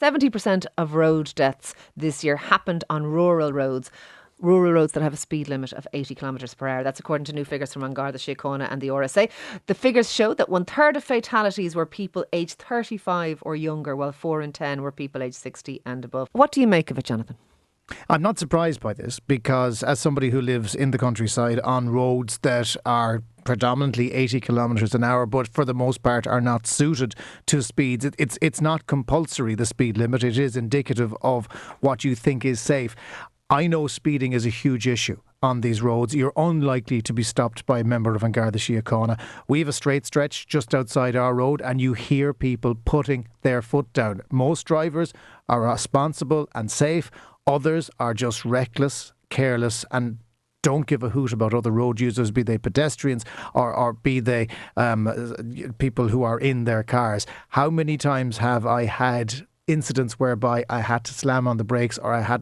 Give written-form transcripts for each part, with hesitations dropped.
70% of road deaths this year happened on rural roads. Rural roads that have a speed limit of 80 kilometres per hour. That's according to new figures from An Garda Síochána and the RSA. The figures show that 1/3 of fatalities were people aged 35 or younger, while 4 in 10 were people aged 60 and above. What do you make of it, Jonathan? I'm not surprised by this because, as somebody who lives in the countryside on roads that are predominantly 80 kilometres an hour, but for the most part are not suited to speeds. It's not compulsory, the speed limit. It is indicative of what you think is safe. I know speeding is a huge issue on these roads. You're unlikely to be stopped by a member of An Garda Síochána. We have a straight stretch just outside our road and you hear people putting their foot down. Most drivers are responsible and safe. Others are just reckless, careless and don't give a hoot about other road users, be they pedestrians or be they people who are in their cars. How many times have I had incidents whereby I had to slam on the brakes or I had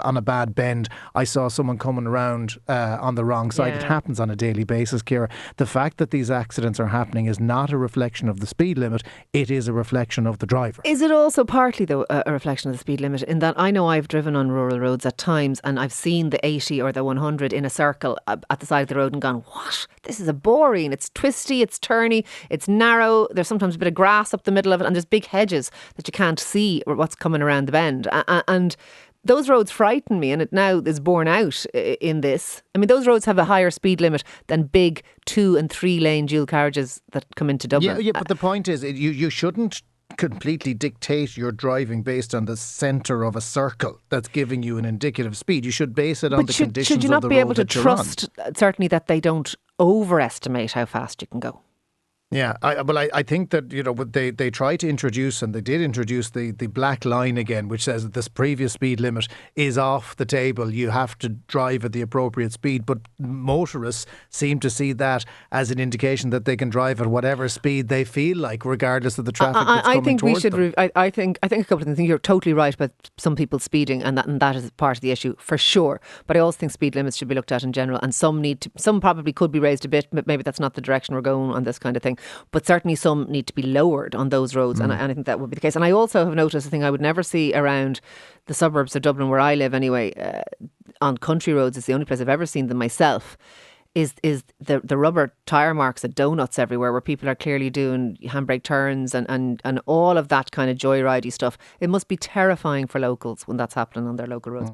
on a bad bend, I saw someone coming around on the wrong side. It happens on a daily basis, Ciara. The fact that these accidents are happening is not a reflection of the speed limit, it is a reflection of the driver. Is it also partly, though, a reflection of the speed limit, in that I know I've driven on rural roads at times and I've seen the 80 or the 100 in a circle at the side of the road and gone, what? This is a boring. It's twisty, it's turny, it's narrow. There's sometimes a bit of grass up the middle of it and there's big hedges that you can't see what's coming around the bend. And those roads frighten me, and it now is borne out in this. I mean, those roads have a higher speed limit than big 2 and 3 lane dual carriages that come into Dublin. Yeah, but the point is, you shouldn't completely dictate your driving based on the centre of a circle that's giving you an indicative speed. You should base it on the conditions of the road. Should you not be able to trust, certainly, that they don't overestimate how fast you can go? Yeah, I think that, you know, they try to introduce, and they did introduce the black line again, which says that this previous speed limit is off the table. You have to drive at the appropriate speed. But motorists seem to see that as an indication that they can drive at whatever speed they feel like, regardless of the traffic that's coming towards them. I think a couple of things. I think you're totally right about some people speeding, and that is part of the issue for sure. But I also think speed limits should be looked at in general, and some probably could be raised a bit, but maybe that's not the direction we're going on this kind of thing. But certainly some need to be lowered on those roads, and I think that would be the case. And I also have noticed a thing I would never see around the suburbs of Dublin, where I live anyway, on country roads. It's the only place I've ever seen them myself. Is the rubber tyre marks at donuts everywhere, where people are clearly doing handbrake turns and all of that kind of joyridey stuff. It must be terrifying for locals when that's happening on their local roads.